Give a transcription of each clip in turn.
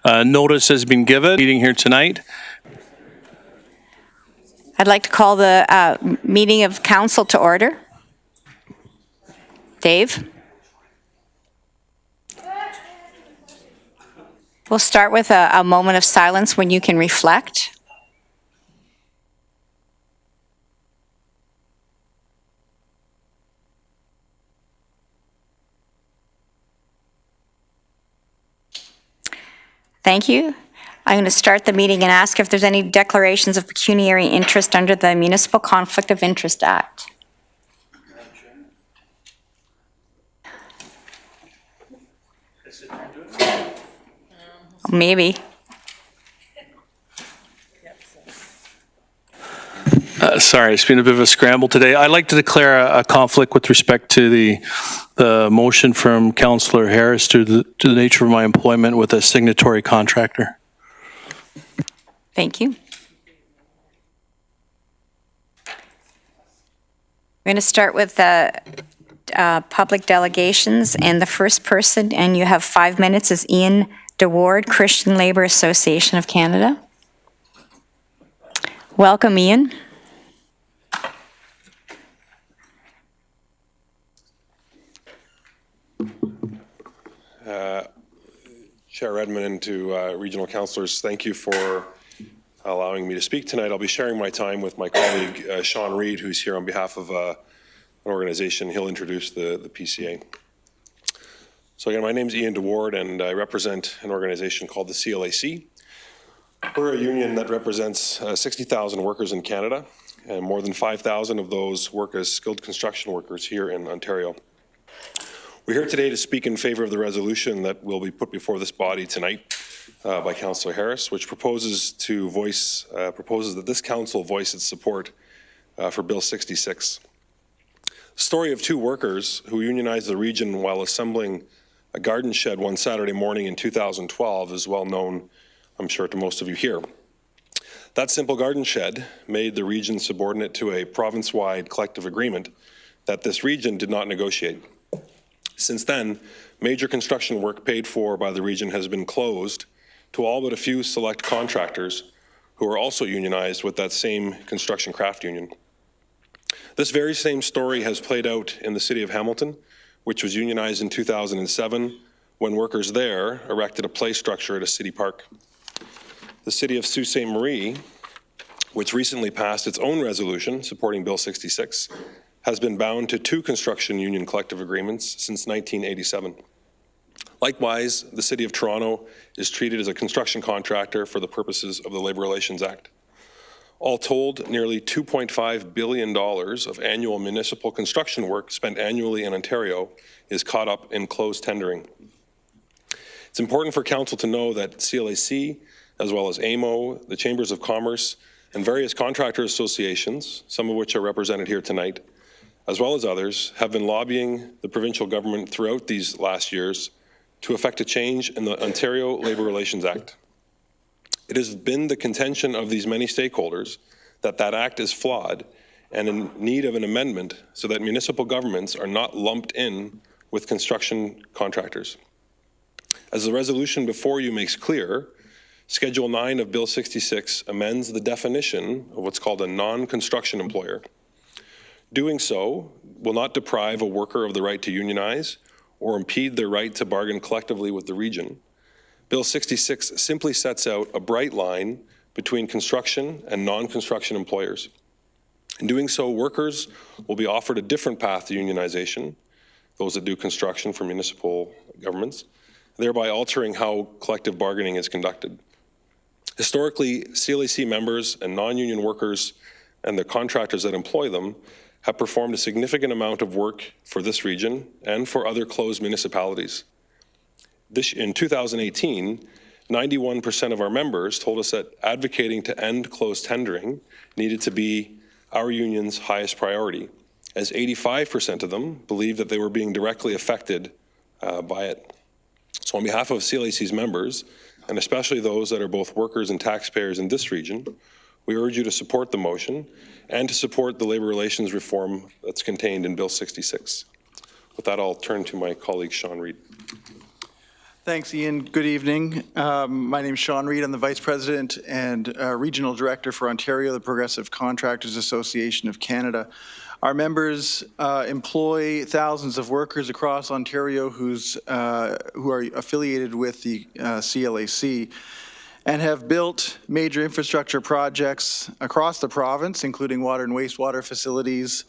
Notice has been given, meeting here tonight. I'd like to call the meeting of council to order. Dave? We'll start with a moment of silence when you can reflect. Thank you. I'm going to start the meeting and ask if there's any declarations of pecuniary interest under the Municipal Conflict of Interest Act. Maybe. Sorry, it's been a bit of a scramble today. I'd like to declare a conflict with respect to the motion from Councillor Harris to the nature of my employment with a signatory contractor. Thank you. We're going to start with the public delegations, and the first person, and you have 5 minutes, is Ian DeWaard, Christian Labour Association of Canada. Welcome, Ian. Chair Redmond and to regional councillors, thank you for allowing me to speak tonight. I'll be sharing my time with my colleague Sean Reid, who's here on behalf of an organization. He'll introduce the PCA. So again, my name is Ian DeWaard, and I represent an organization called the CLAC. We're a union that represents 60,000 workers in Canada, and more than 5,000 of those work as skilled construction workers here in Ontario. We're here today to speak in favor of the resolution that will be put before this body tonight by Councillor Harris, which proposes that this council voice its support for Bill 66. The story of two workers who unionized the region while assembling a garden shed one Saturday morning in 2012 is well known, I'm sure, to most of you here. That simple garden shed made the region subordinate to a province-wide collective agreement that this region did not negotiate. Since then, major construction work paid for by the region has been closed to all but a few select contractors who are also unionized with that same construction craft union. This very same story has played out in the city of Hamilton, which was unionized in 2007 when workers there erected a play structure at a city park. The city of Sault Ste. Marie, which recently passed its own resolution supporting Bill 66, has been bound to 2 construction union collective agreements since 1987. Likewise, the City of Toronto is treated as a construction contractor for the purposes of the Labour Relations Act. All told, nearly $2.5 billion of annual municipal construction work spent annually in Ontario is caught up in closed tendering. It's important for Council to know that CLAC, as well as AMO, the Chambers of Commerce, and various contractor associations, some of which are represented here tonight, as well as others, have been lobbying the provincial government throughout these last years to effect a change in the Ontario Labour Relations Act. It has been the contention of these many stakeholders that that act is flawed and in need of an amendment so that municipal governments are not lumped in with construction contractors. As the resolution before you makes clear, Schedule 9 of Bill 66 amends the definition of what's called a non-construction employer. Doing so will not deprive a worker of the right to unionize or impede their right to bargain collectively with the region. Bill 66 simply sets out a bright line between construction and non-construction employers. In doing so, workers will be offered a different path to unionization, those that do construction for municipal governments, thereby altering how collective bargaining is conducted. Historically, CLAC members and non-union workers and the contractors that employ them have performed a significant amount of work for this region and for other closed municipalities. In 2018, 91% of our members told us that advocating to end closed tendering needed to be our union's highest priority, as 85% of them believed that they were being directly affected by it. So on behalf of CLAC's members, and especially those that are both workers and taxpayers in this region, we urge you to support the motion and to support the labour relations reform that's contained in Bill 66. With that, I'll turn to my colleague, Sean Reid. Thanks, Ian. Good evening. My name is Sean Reid. I'm the Vice President and Regional Director for Ontario, the Progressive Contractors Association of Canada. Our members employ thousands of workers across Ontario who are affiliated with the CLAC and have built major infrastructure projects across the province, including water and wastewater facilities,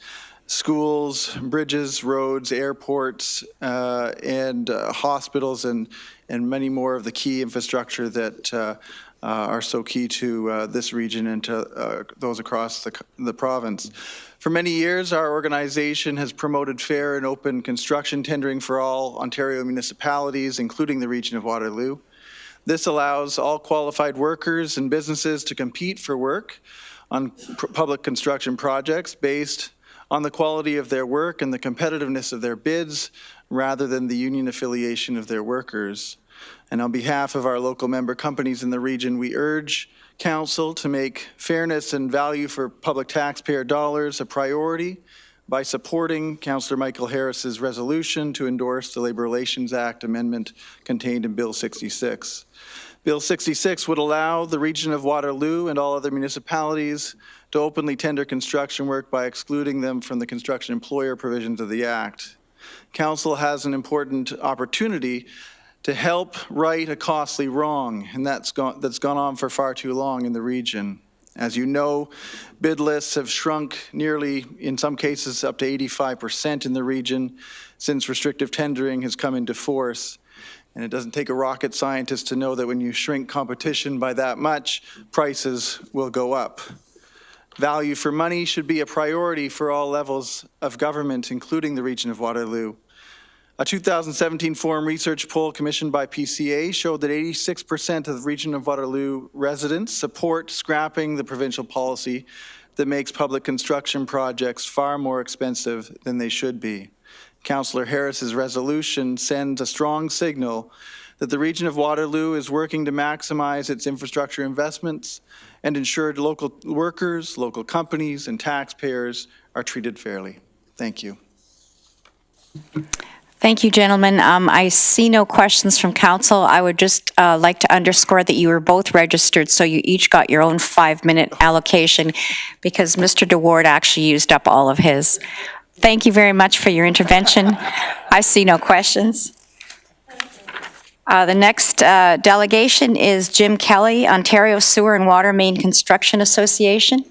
schools, bridges, roads, airports, and hospitals, and many more of the key infrastructure that are so key to this region and to those across the province. For many years, our organization has promoted fair and open construction tendering for all Ontario municipalities, including the region of Waterloo. This allows all qualified workers and businesses to compete for work on public construction projects based on the quality of their work and the competitiveness of their bids, rather than the union affiliation of their workers. And on behalf of our local member companies in the region, we urge Council to make fairness and value for public taxpayer dollars a priority by supporting Councillor Michael Harris's resolution to endorse the Labour Relations Act amendment contained in Bill 66. Bill 66 would allow the region of Waterloo and all other municipalities to openly tender construction work by excluding them from the construction employer provisions of the Act. Council has an important opportunity to help right a costly wrong, and that's gone on for far too long in the region. As you know, bid lists have shrunk nearly, in some cases, up to 85% in the region since restrictive tendering has come into force. And it doesn't take a rocket scientist to know that when you shrink competition by that much, prices will go up. Value for money should be a priority for all levels of government, including the region of Waterloo. A 2017 Forum Research poll commissioned by PCA showed that 86% of the region of Waterloo residents support scrapping the provincial policy that makes public construction projects far more expensive than they should be. Councillor Harris's resolution sends a strong signal that the region of Waterloo is working to maximize its infrastructure investments and ensure local workers, local companies, and taxpayers are treated fairly. Thank you. Thank you, gentlemen. I see no questions from council. I would just like to underscore that you were both registered, so you each got your own 5-minute allocation because Mr. DeWaard actually used up all of his. Thank you very much for your intervention. I see no questions. The next delegation is Jim Kelly, Ontario Sewer and Watermain Construction Association.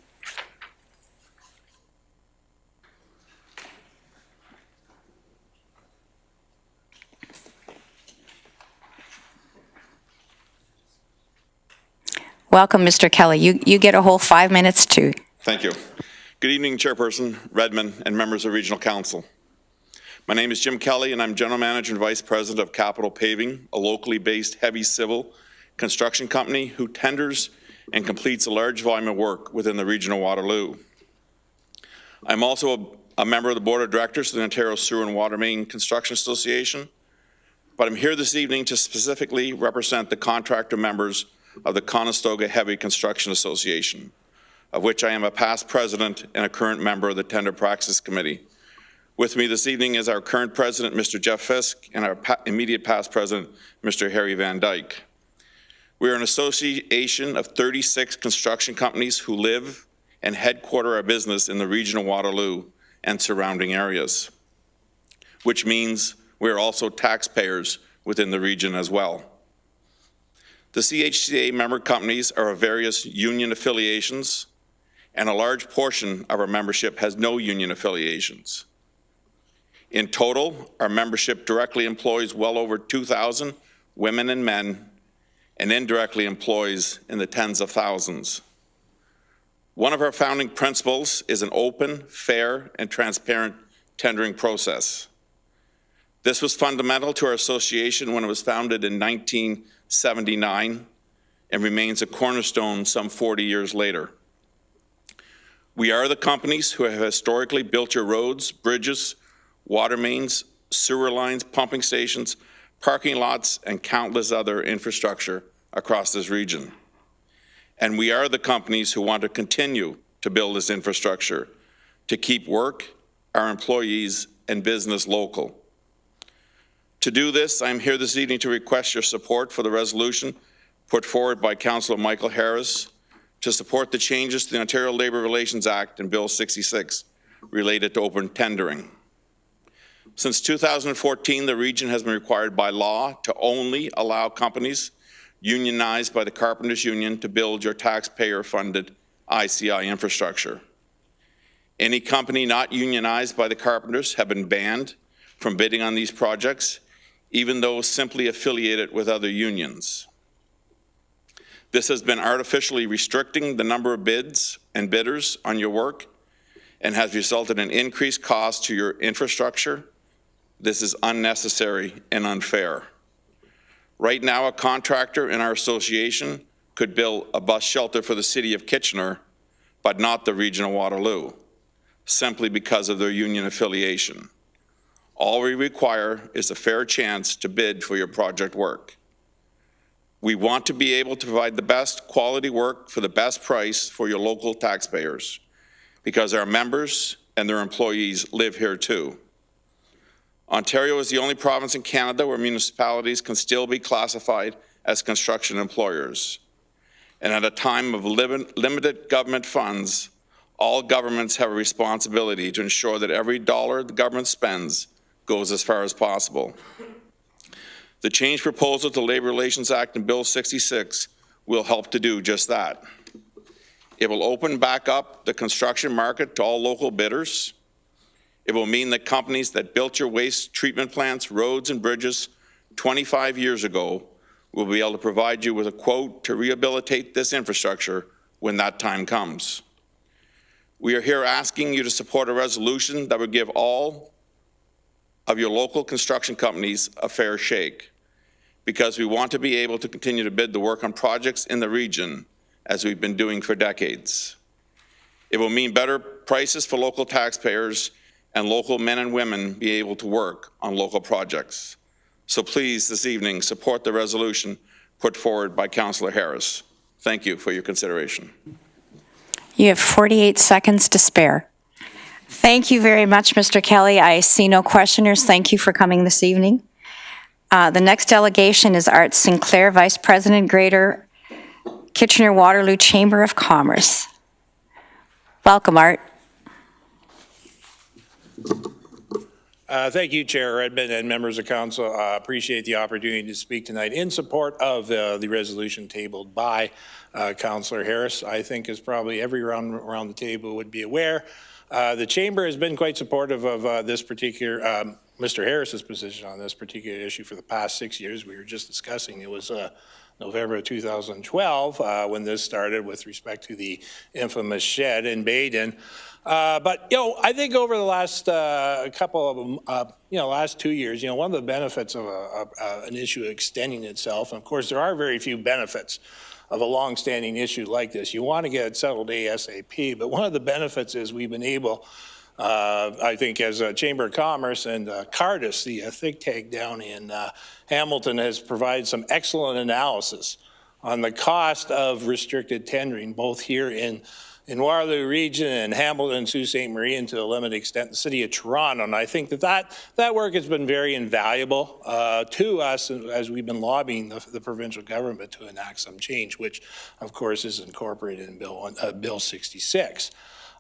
Welcome, Mr. Kelly. You get a whole 5 minutes too. Thank you. Good evening, Chairperson, Redmond, and members of Regional Council. My name is Jim Kelly, and I'm General Manager and Vice President of Capital Paving, a locally based heavy civil construction company who tenders and completes a large volume of work within the region of Waterloo. I'm also a member of the Board of Directors of the Ontario Sewer and Watermain Construction Association, but I'm here this evening to specifically represent the contractor members of the Conestoga Heavy Construction Association, of which I am a past president and a current member of the Tender Practice Committee. With me this evening is our current president, Mr. Jeff Fisk, and our immediate past president, Mr. Harry Van Dyke. We are an association of 36 construction companies who live and headquarter our business in the region of Waterloo and surrounding areas, which means we are also taxpayers within the region as well. The CHCA member companies are of various union affiliations, and a large portion of our membership has no union affiliations. In total, our membership directly employs well over 2,000 women and men, and indirectly employs in the tens of thousands. One of our founding principles is an open, fair, and transparent tendering process. This was fundamental to our association when it was founded in 1979 and remains a cornerstone some 40 years later. We are the companies who have historically built your roads, bridges, water mains, sewer lines, pumping stations, parking lots, and countless other infrastructure across this region. And we are the companies who want to continue to build this infrastructure to keep work, our employees, and business local. To do this, I'm here this evening to request your support for the resolution put forward by Councillor Michael Harris to support the changes to the Ontario Labour Relations Act and Bill 66 related to open tendering. Since 2014, the region has been required by law to only allow companies unionized by the Carpenters Union to build your taxpayer-funded ICI infrastructure. Any company not unionized by the Carpenters have been banned from bidding on these projects, even though simply affiliated with other unions. This has been artificially restricting the number of bids and bidders on your work and has resulted in increased costs to your infrastructure. This is unnecessary and unfair. Right now, a contractor in our association could build a bus shelter for the City of Kitchener, but not the region of Waterloo, simply because of their union affiliation. All we require is a fair chance to bid for your project work. We want to be able to provide the best quality work for the best price for your local taxpayers, because our members and their employees live here too. Ontario is the only province in Canada where municipalities can still be classified as construction employers. And at a time of limited government funds, all governments have a responsibility to ensure that every dollar the government spends goes as far as possible. The change proposal to the Labour Relations Act and Bill 66 will help to do just that. It will open back up the construction market to all local bidders. It will mean that companies that built your waste treatment plants, roads, and bridges 25 years ago will be able to provide you with a quote to rehabilitate this infrastructure when that time comes. We are here asking you to support a resolution that would give all of your local construction companies a fair shake, because we want to be able to continue to bid the work on projects in the region as we've been doing for decades. It will mean better prices for local taxpayers and local men and women be able to work on local projects. So please, this evening, support the resolution put forward by Councillor Harris. Thank you for your consideration. You have 48 seconds to spare. Thank you very much, Mr. Kelly. I see no questioners. Thank you for coming this evening. The next delegation is Art Sinclair, Vice President, Greater Kitchener-Waterloo Chamber of Commerce. Welcome, Art. Thank you, Chair Redmond and members of council. I appreciate the opportunity to speak tonight in support of the resolution tabled by Councillor Harris. I think as probably everyone around the table would be aware, the Chamber has been quite supportive of this particular, Mr. Harris's position on this particular issue for the past 6 years. We were just discussing, it was November of 2012 when this started with respect to the infamous shed in Baden. But, I think over the last couple of, last 2 years, one of the benefits of an issue extending itself, and of course there are very few benefits of a long-standing issue like this. You want to get it settled ASAP, but one of the benefits is we've been able, I think as a Chamber of Commerce and Cardis, the think tank down in Hamilton, has provided some excellent analysis on the cost of restricted tendering, both here in Waterloo region and Hamilton, Sault Ste. Marie, and to a limited extent the City of Toronto. And I think that work has been very invaluable to us as we've been lobbying the provincial government to enact some change, which of course is incorporated in Bill 66.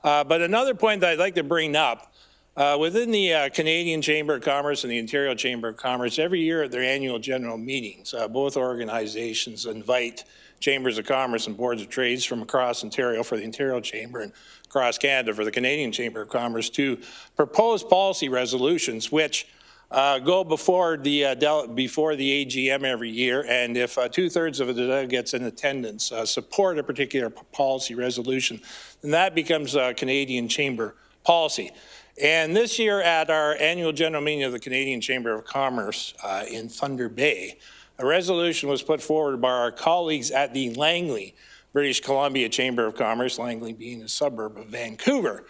But another point that I'd like to bring up, within the Canadian Chamber of Commerce and the Ontario Chamber of Commerce, every year at their annual general meetings, both organizations invite Chambers of Commerce and Boards of Trades from across Ontario for the Ontario Chamber and across Canada for the Canadian Chamber of Commerce to propose policy resolutions which go before the AGM every year, and if 2/3 of the delegates in attendance support a particular policy resolution, then that becomes Canadian Chamber policy. And this year at our annual general meeting of the Canadian Chamber of Commerce in Thunder Bay, a resolution was put forward by our colleagues at the Langley, British Columbia Chamber of Commerce, Langley being a suburb of Vancouver,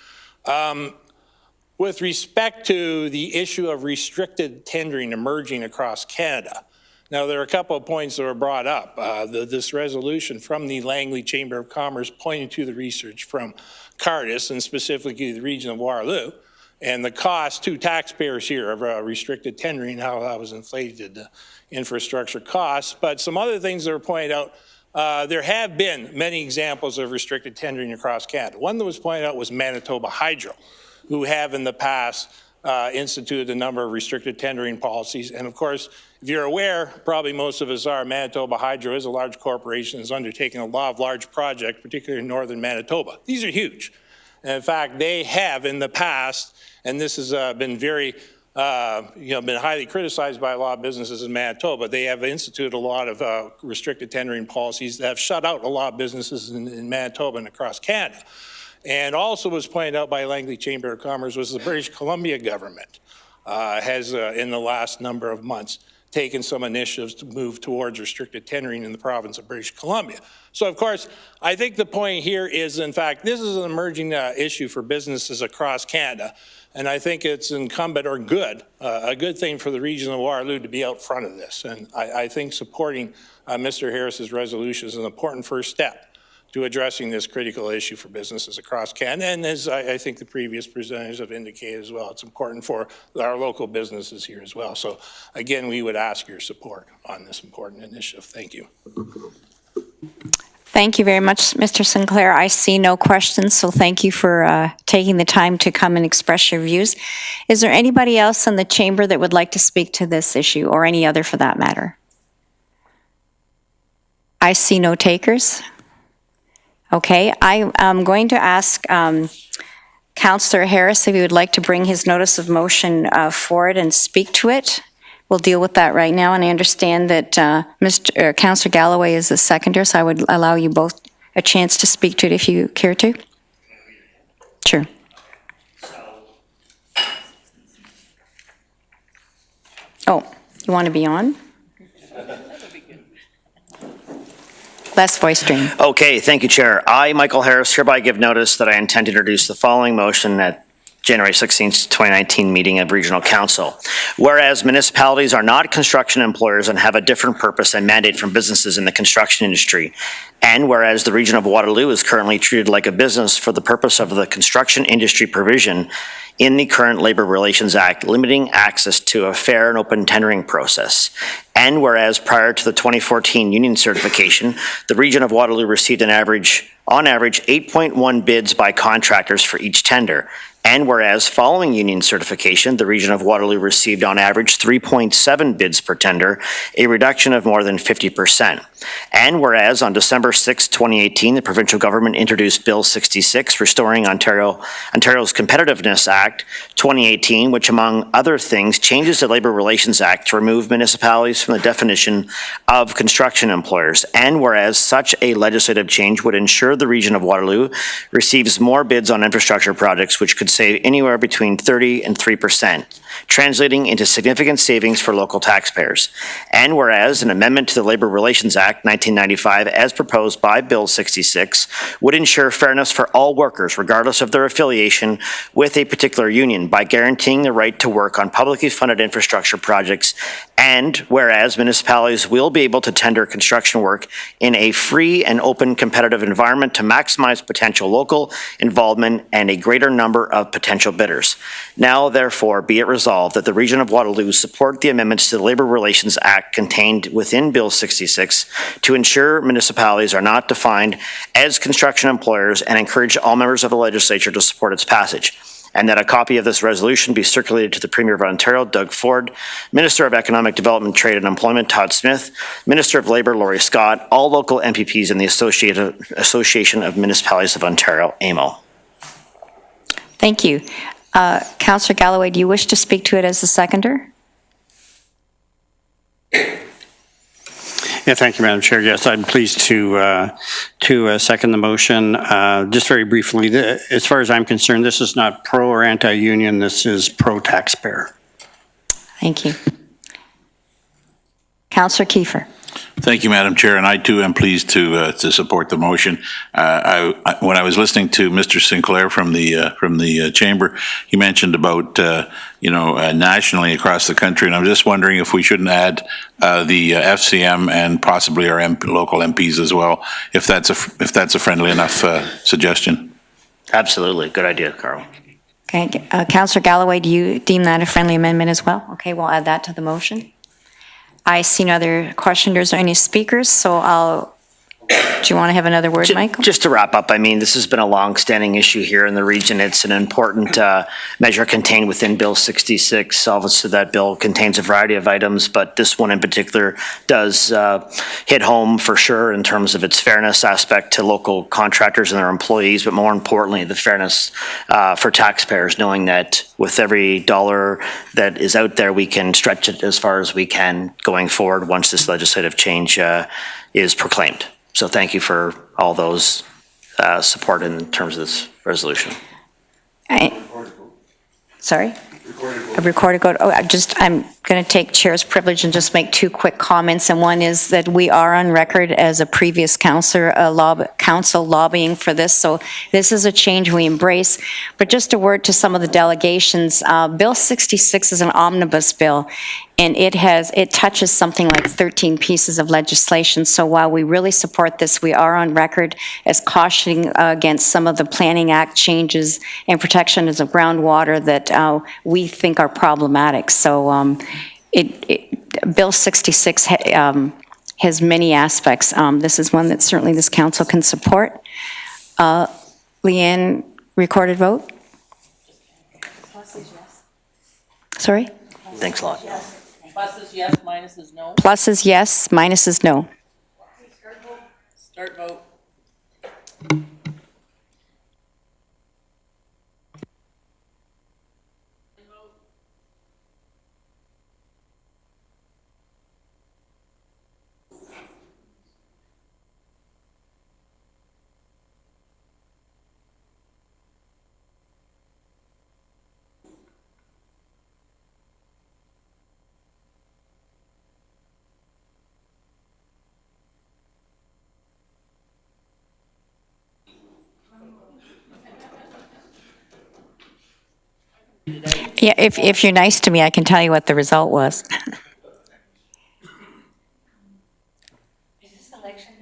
with respect to the issue of restricted tendering emerging across Canada. Now, there are a couple of points that were brought up. This resolution from the Langley Chamber of Commerce pointed to the research from Cardis and specifically the region of Waterloo, and the cost to taxpayers here of restricted tendering, how that was inflated infrastructure costs. But some other things that were pointed out, there have been many examples of restricted tendering across Canada. One that was pointed out was Manitoba Hydro, who have in the past instituted a number of restricted tendering policies. And of course, if you're aware, probably most of us are, Manitoba Hydro is a large corporation, is undertaking a lot of large projects, particularly in northern Manitoba. These are huge. And in fact, they have in the past, and this has been very been highly criticized by a lot of businesses in Manitoba. They have instituted a lot of restricted tendering policies that have shut out a lot of businesses in Manitoba and across Canada. And also was pointed out by Langley Chamber of Commerce was the British Columbia government has in the last number of months taken some initiatives to move towards restricted tendering in the province of British Columbia. So of course, I think the point here is, in fact, this is an emerging issue for businesses across Canada. And I think it's incumbent or a good thing for the region of Waterloo to be out front of this. And I think supporting Mr. Harris's resolution is an important first step to addressing this critical issue for businesses across Canada. And as I think the previous presenters have indicated as well, it's important for our local businesses here as well. So again, we would ask your support on this important initiative. Thank you. Thank you very much, Mr. Sinclair. I see no questions, so thank you for taking the time to come and express your views. Is there anybody else in the chamber that would like to speak to this issue, or any other for that matter? I see no takers. Okay, I am going to ask Councillor Harris if he would like to bring his notice of motion forward and speak to it. We'll deal with that right now, and I understand that Councillor Galloway is the seconder, so I would allow you both a chance to speak to it if you care to. Sure. Oh, you want to be on? Less voice drain. Okay, thank you, Chair. I, Michael Harris, hereby give notice that I intend to introduce the following motion at January 16, 2019 meeting of Regional Council. Whereas municipalities are not construction employers and have a different purpose and mandate from businesses in the construction industry, and whereas the region of Waterloo is currently treated like a business for the purpose of the construction industry provision in the current Labor Relations Act, limiting access to a fair and open tendering process. And whereas prior to the 2014 union certification, the region of Waterloo received on average 8.1 bids by contractors for each tender. And whereas following union certification, the region of Waterloo received on average 3.7 bids per tender, a reduction of more than 50%. And whereas on December 6, 2018, the provincial government introduced Bill 66, Restoring Ontario's Competitiveness Act 2018, which among other things changes the Labor Relations Act to remove municipalities from the definition of construction employers. And whereas such a legislative change would ensure the region of Waterloo receives more bids on infrastructure projects, which could save anywhere between 30 and 3%, translating into significant savings for local taxpayers. And whereas an amendment to the Labor Relations Act 1995, as proposed by Bill 66, would ensure fairness for all workers, regardless of their affiliation with a particular union, by guaranteeing the right to work on publicly funded infrastructure projects. And whereas municipalities will be able to tender construction work in a free and open competitive environment to maximize potential local involvement and a greater number of potential bidders. Now, therefore, be it resolved that the region of Waterloo support the amendments to the Labor Relations Act contained within Bill 66 to ensure municipalities are not defined as construction employers, and encourage all members of the legislature to support its passage. And that a copy of this resolution be circulated to the Premier of Ontario, Doug Ford, Minister of Economic Development, Trade and Employment, Todd Smith, Minister of Labour, Laurie Scott, all local MPPs in the Association of Municipalities of Ontario, AMO. Thank you. Councillor Galloway, do you wish to speak to it as a seconder? Yeah, thank you, Madam Chair. Yes, I'm pleased to second the motion. Just very briefly, as far as I'm concerned, this is not pro or anti-union. This is pro-taxpayer. Thank you. Councillor Kiefer. Thank you, Madam Chair, and I too am pleased to support the motion. When I was listening to Mr. Sinclair from the chamber, he mentioned about nationally across the country, and I'm just wondering if we shouldn't add the FCM and possibly our local MPs as well, if that's a friendly enough suggestion. Absolutely, good idea, Carl. Okay, Councillor Galloway, do you deem that a friendly amendment as well? Okay, we'll add that to the motion. I see no other questioners or any speakers, so do you want to have another word, Michael? Just to wrap up, I mean, this has been a long-standing issue here in the region. It's an important measure contained within Bill 66. Obviously, that bill contains a variety of items, but this one in particular does hit home for sure in terms of its fairness aspect to local contractors and their employees, but more importantly, the fairness for taxpayers, knowing that with every dollar that is out there, we can stretch it as far as we can going forward once this legislative change is proclaimed. So thank you for all those support in terms of this resolution. Sorry? A recorded vote. Oh, I'm going to take chair's privilege and just make two quick comments. And one is that we are on record as a previous council lobbying for this. So this is a change we embrace. But just a word to some of the delegations. Bill 66 is an omnibus bill, and it touches something like 13 pieces of legislation. So while we really support this, we are on record as cautioning against some of the Planning Act changes and protections of groundwater that we think are problematic. So Bill 66 has many aspects. This is one that certainly this council can support. Leanne, recorded vote? Sorry? Thanks a lot. Plus is yes, minus is no. Plus is yes, minus is no. Start vote. Yeah, if you're nice to me, I can tell you what the result was. Is this election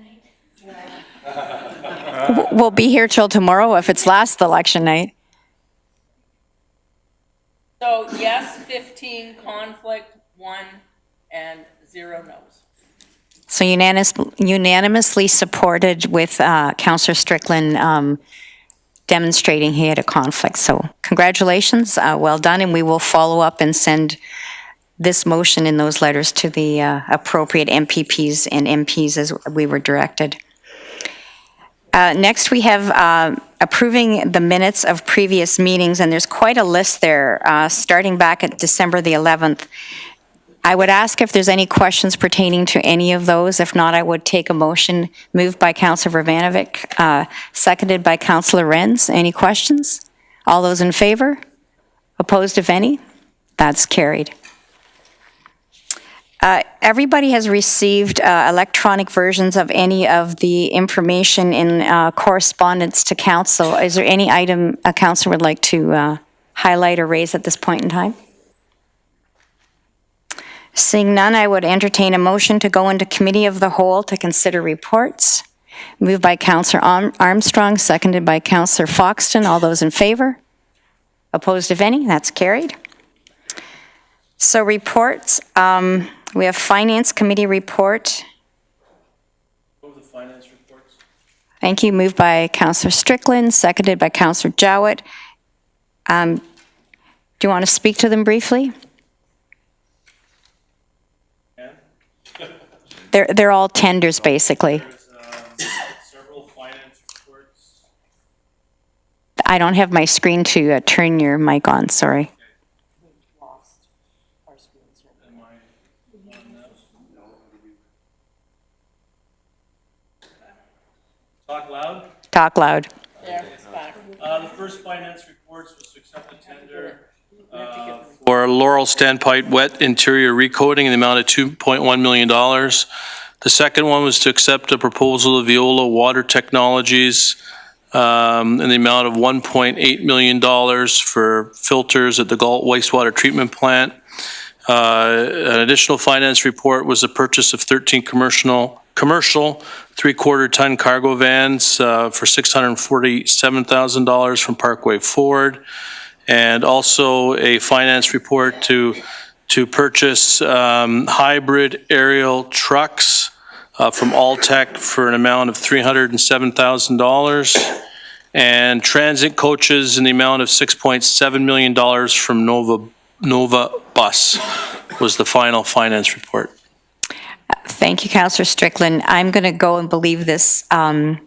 night? We'll be here till tomorrow if it's last election night. So yes, 15, conflict 1, and 0 no's. So unanimously supported with Councillor Strickland demonstrating he had a conflict. So congratulations, well done, and we will follow up and send this motion in those letters to the appropriate MPPs and MPs as we were directed. Next, we have approving the minutes of previous meetings, and there's quite a list there, starting back at December the 11th. I would ask if there's any questions pertaining to any of those. If not, I would take a motion moved by Councillor Vrbanovic, seconded by Councillor Renz. Any questions? All those in favor? Opposed, if any? That's carried. Everybody has received electronic versions of any of the information in correspondence to council. Is there any item a councillor would like to highlight or raise at this point in time? Seeing none, I would entertain a motion to go into committee of the whole to consider reports. Moved by Councillor Armstrong, seconded by Councillor Foxton. All those in favor? Opposed, if any? That's carried. So reports, we have Finance Committee report. Move the finance reports. Thank you. Moved by Councillor Strickland, seconded by Councillor Jowett. Do you want to speak to them briefly? They're all tenders, basically. Several finance reports. I don't have my screen to turn your mic on, sorry. Talk loud. Talk loud. There, it's back. The first finance reports was to accept a tender for Laurel Standpipe wet interior recoating in the amount of $2.1 million. The second one was to accept a proposal of Veolia Water Technologies in the amount of $1.8 million for filters at the Galt Wastewater Treatment Plant. An additional finance report was the purchase of 13 commercial 3/4 ton cargo vans for $647,000 from Parkway Ford. and also a finance report to purchase hybrid aerial trucks from Alltech for an amount of $307,000, and transit coaches in the amount of $6.7 million from Nova Bus was the final finance report. Thank you, Councillor Strickland. I'm going to go and believe this panel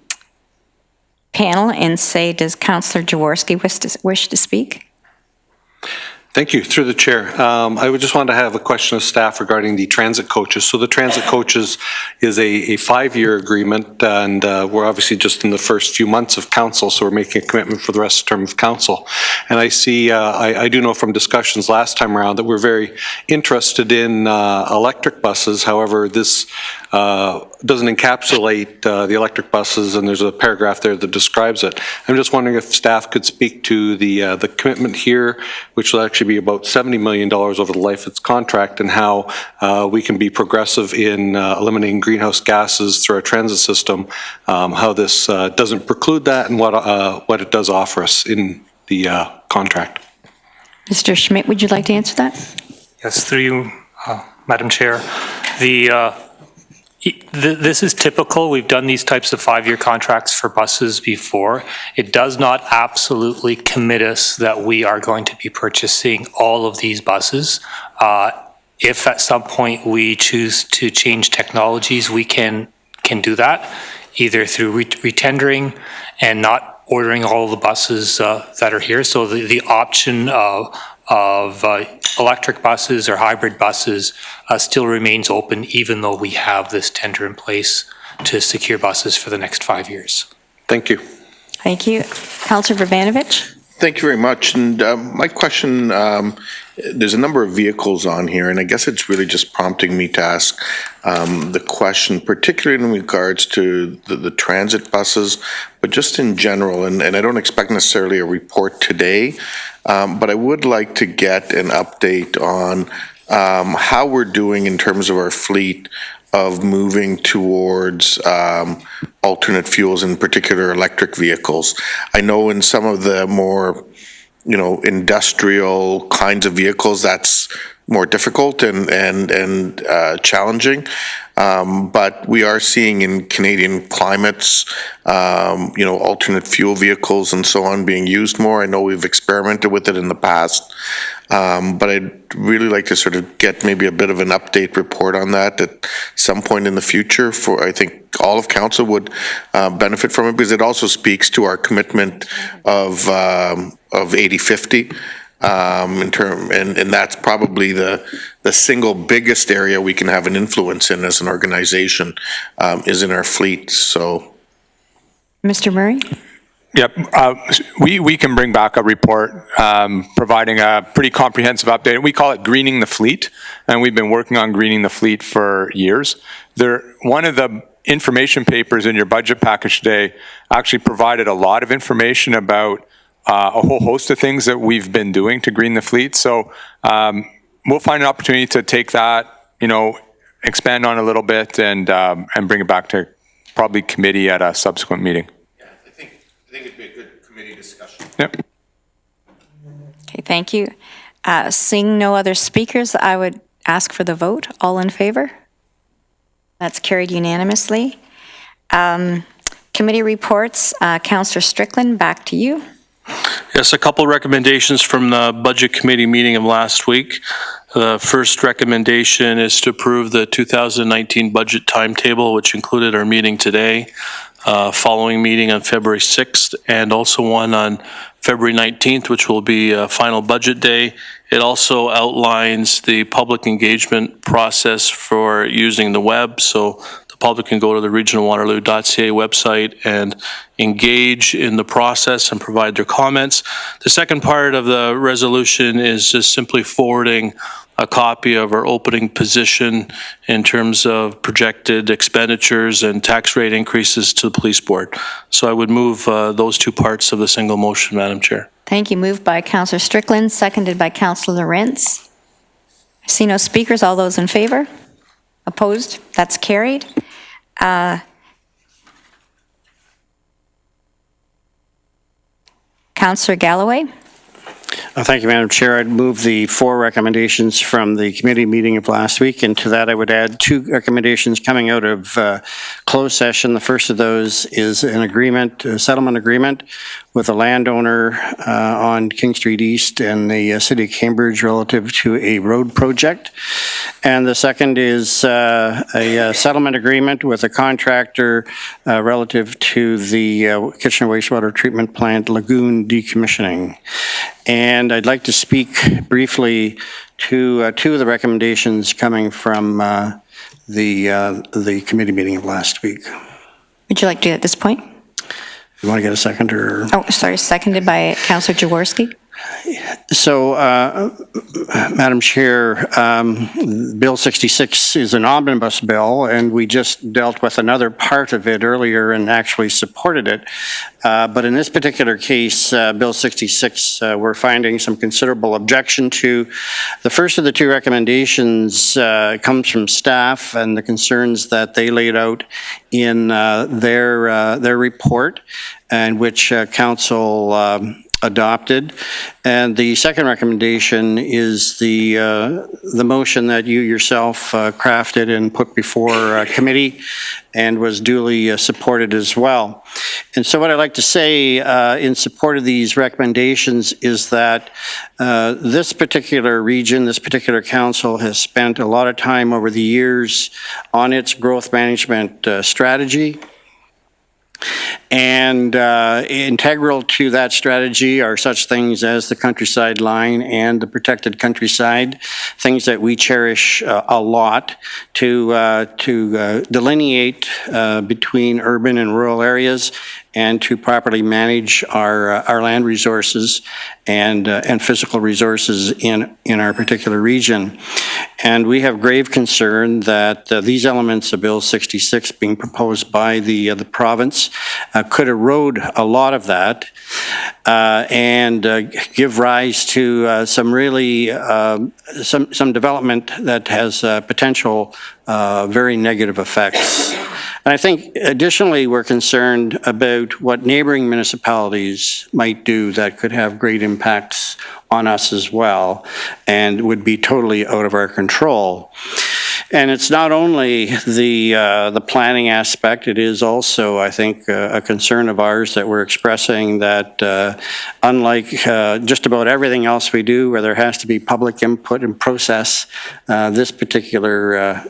and say, does Councillor Jaworski wish to speak? Thank you. Through the chair, I would just want to have a question of staff regarding the transit coaches. So the transit coaches is a 5-year agreement, and we're obviously just in the first few months of council, so we're making a commitment for the rest of the term of council. And I see, I do know from discussions last time around that we're very interested in electric buses. However, this doesn't encapsulate the electric buses, and there's a paragraph there that describes it. I'm just wondering if staff could speak to the commitment here, which will actually be about $70 million over the life of its contract, and how we can be progressive in eliminating greenhouse gases through our transit system, how this doesn't preclude that, and what it does offer us in the contract. Mr. Schmidt, would you like to answer that? Yes, through you, Madam Chair. This is typical. We've done these types of 5-year contracts for buses before. It does not absolutely commit us that we are going to be purchasing all of these buses. If at some point we choose to change technologies, we can do that, either through retendering and not ordering all the buses that are here. So the option of electric buses or hybrid buses still remains open, even though we have this tender in place to secure buses for the next 5 years. Thank you. Thank you. Councillor Vrvanovich? Thank you very much. And my question, there's a number of vehicles on here, and I guess it's really just prompting me to ask the question, particularly in regards to the transit buses, but just in general, and I don't expect necessarily a report today, but I would like to get an update on how we're doing in terms of our fleet of moving towards alternate fuels, in particular electric vehicles. I know in some of the more, industrial kinds of vehicles, that's more difficult and challenging. But we are seeing in Canadian climates, alternate fuel vehicles and so on being used more. I know we've experimented with it in the past, but I'd really like to sort of get maybe a bit of an update report on that at some point in the future. I think all of council would benefit from it, because it also speaks to our commitment of 80/50. And that's probably the single biggest area we can have an influence in as an organization, is in our fleet. So, Mr. Murray? Yep, we can bring back a report providing a pretty comprehensive update. We call it greening the fleet, and we've been working on greening the fleet for years. One of the information papers in your budget package today actually provided a lot of information about a whole host of things that we've been doing to green the fleet. So we'll find an opportunity to take that, expand on a little bit and bring it back to probably committee at a subsequent meeting. Yeah, I think it'd be a good committee discussion. Yep. Okay, thank you. Seeing no other speakers, I would ask for the vote. All in favor? That's carried unanimously. Committee reports. Councillor Strickland, back to you. Yes, a couple recommendations from the Budget Committee meeting of last week. The first recommendation is to approve the 2019 budget timetable, which included our meeting today, following meeting on February 6th, and also one on February 19th, which will be a final budget day. It also outlines the public engagement process for using the web, so the public can go to the regionalwaterloo.ca website and engage in the process and provide their comments. The second part of the resolution is just simply forwarding a copy of our opening position in terms of projected expenditures and tax rate increases to the police board. So I would move those two parts of the single motion, Madam Chair. Thank you. Moved by Councillor Strickland, seconded by Councillor Lorentz. I see no speakers. All those in favor? Opposed? That's carried. Councillor Galloway? Thank you, Madam Chair. I'd move the 4 recommendations from the committee meeting of last week, and to that I would add 2 recommendations coming out of closed session. The first of those is an agreement, a settlement agreement with a landowner on King Street East and the City of Cambridge relative to a road project. And the second is a settlement agreement with a contractor relative to the Kitchener Wastewater Treatment Plant lagoon decommissioning. And I'd like to speak briefly to 2 of the recommendations coming from the committee meeting of last week. Would you like to do it at this point? You want to get a second or? Oh, sorry, seconded by Councillor Jaworski. So, Madam Chair, Bill 66 is an omnibus bill, and we just dealt with another part of it earlier and actually supported it. But in this particular case, Bill 66, we're finding some considerable objection to. The first of the 2 recommendations comes from staff and the concerns that they laid out in their report, and which Council adopted. And the second recommendation is the motion that you yourself crafted and put before committee and was duly supported as well. And so what I'd like to say in support of these recommendations is that this particular region, this particular council has spent a lot of time over the years on its growth management strategy. And integral to that strategy are such things as the countryside line and the protected countryside, things that we cherish a lot to delineate between urban and rural areas, and to properly manage our land resources and physical resources in our particular region. And we have grave concern that these elements of Bill 66 being proposed by the province could erode a lot of that and give rise to some really some development that has potential very negative effects. And I think additionally we're concerned about what neighboring municipalities might do that could have great impacts on us as well and would be totally out of our control. And it's not only the planning aspect, it is also, I think, a concern of ours that we're expressing that unlike just about everything else we do where there has to be public input and process, this particular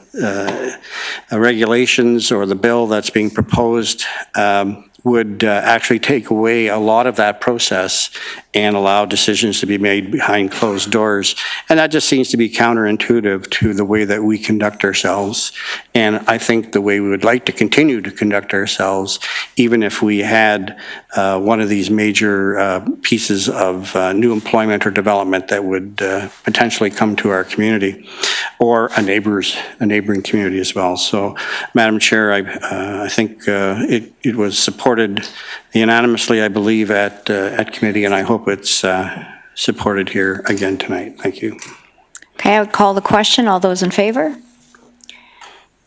regulations or the bill that's being proposed would actually take away a lot of that process and allow decisions to be made behind closed doors. And that just seems to be counterintuitive to the way that we conduct ourselves. And I think the way we would like to continue to conduct ourselves, even if we had one of these major pieces of new employment or development that would potentially come to our community or a neighboring community as well. So, Madam Chair, I think it was supported unanimously, I believe, at committee, and I hope it's supported here again tonight. Thank you. Okay, I would call the question. All those in favor?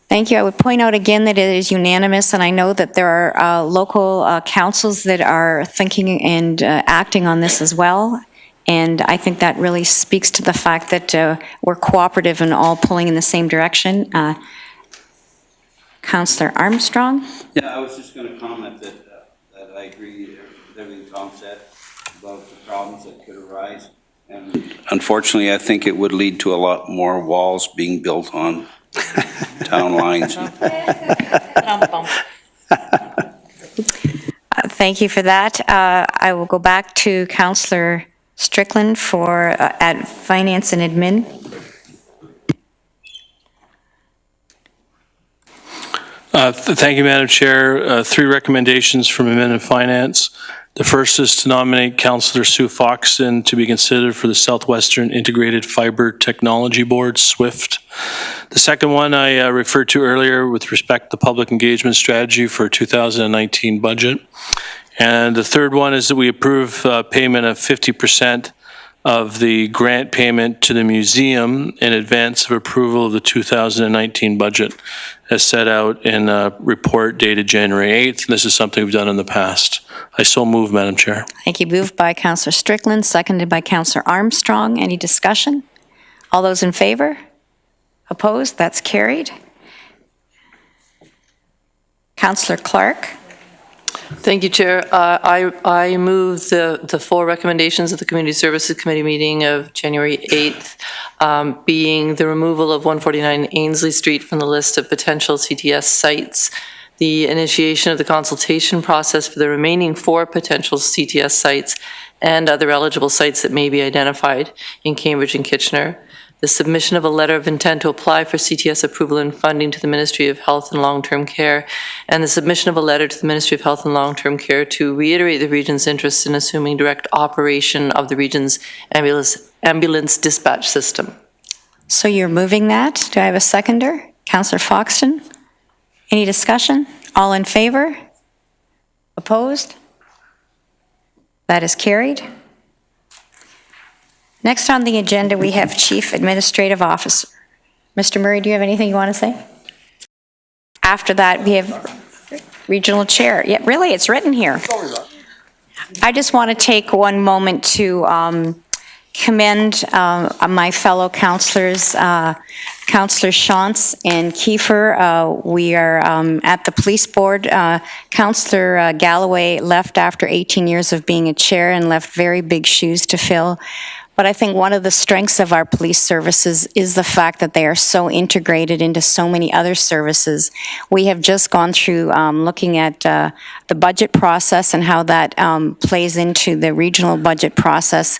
Thank you. I would point out again that it is unanimous, and I know that there are local councils that are thinking and acting on this as well. And I think that really speaks to the fact that we're cooperative and all pulling in the same direction. Councillor Armstrong? Yeah, I was just going to comment that I agree with everything Tom said about the problems that could arise. And unfortunately, I think it would lead to a lot more walls being built on town lines. Thank you for that. I will go back to Councillor Strickland for Finance and Admin. Thank you, Madam Chair. 3 recommendations from Admin and Finance. The first is to nominate Councillor Sue Foxton to be considered for the Southwestern Integrated Fiber Technology Board, SWIFT. The second one I referred to earlier with respect to the public engagement strategy for 2019 budget. And the third one is that we approve payment of 50% of the grant payment to the museum in advance of approval of the 2019 budget. as set out in a report dated January 8th. This is something we've done in the past. I so move, Madam Chair. Thank you. Moved by Councillor Strickland, seconded by Councillor Armstrong. Any discussion? All those in favor? Opposed? That's carried. Councillor Clark. Thank you, Chair. I move the four recommendations of the Community Services Committee meeting of January 8th, being the removal of 149 Ainsley Street from the list of potential CTS sites, the initiation of the consultation process for the remaining 4 potential CTS sites and other eligible sites that may be identified in Cambridge and Kitchener, the submission of a letter of intent to apply for CTS approval and funding to the Ministry of Health and Long-Term Care, and the submission of a letter to the Ministry of Health and Long-Term Care to reiterate the region's interest in assuming direct operation of the region's ambulance dispatch system. So you're moving that. Do I have a seconder? Councillor Foxton. Any discussion? All in favor? Opposed? That is carried. Next on the agenda, we have Chief Administrative Officer. Mr. Murray, do you have anything you want to say? After that, we have Regional Chair. Yeah, really, it's written here. I just want to take one moment to commend my fellow councillors, Councillor Shantz and Kiefer. We are at the Police Board. Councillor Galloway left after 18 years of being a chair and left very big shoes to fill. But I think one of the strengths of our police services is the fact that they are so integrated into so many other services. We have just gone through looking at the budget process and how that plays into the regional budget process.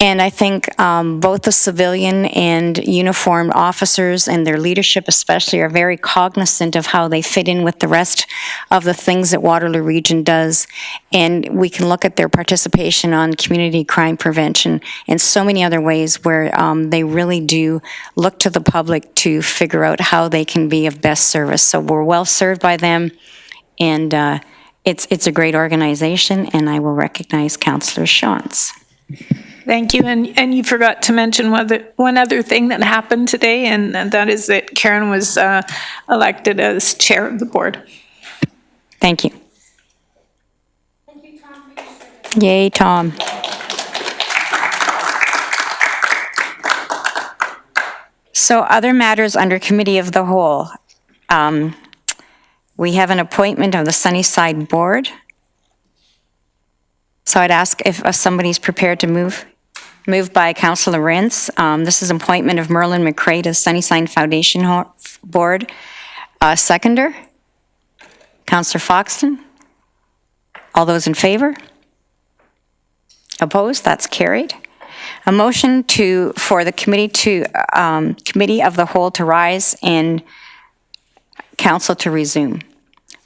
And I think both the civilian and uniformed officers and their leadership especially are very cognizant of how they fit in with the rest of the things that Waterloo Region does. And we can look at their participation on community crime prevention and so many other ways where they really do look to the public to figure out how they can be of best service. So we're well served by them, and it's a great organization, and I will recognize Councillor Shantz. Thank you, and you forgot to mention one other thing that happened today, and that is that Karen was elected as chair of the board. Thank you. Thank you, Tom. Yay, Tom. So other matters under Committee of the Whole. We have an appointment of the Sunnyside Board. So I'd ask if somebody's prepared to move. Moved by Councillor Rentz. This is appointment of Merlin McCray to the Sunnyside Foundation Board. Seconder? Councillor Foxton? All those in favor? Opposed? That's carried. A motion for the Committee of the Whole to rise and Council to resume.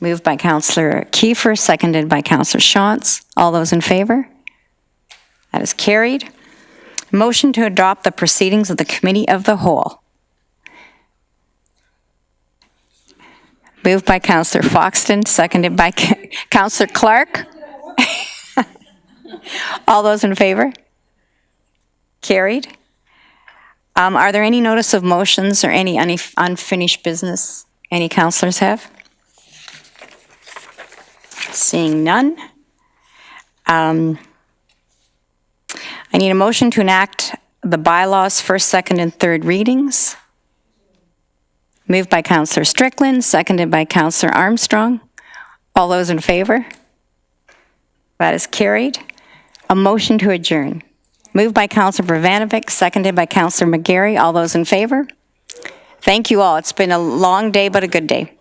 Moved by Councillor Kiefer, seconded by Councillor Shantz. All those in favor? That is carried. Motion to adopt the proceedings of the Committee of the Whole. Moved by Councillor Foxton, seconded by Councillor Clark. All those in favor? Carried. Are there any notice of motions or any unfinished business any councillors have? Seeing none. I need a motion to enact the bylaws first, second, and third readings. Moved by Councillor Strickland, seconded by Councillor Armstrong. All those in favor? That is carried. A motion to adjourn. Moved by Councillor Bravanovic, seconded by Councillor McGarry. All those in favor? Thank you all. It's been a long day, but a good day.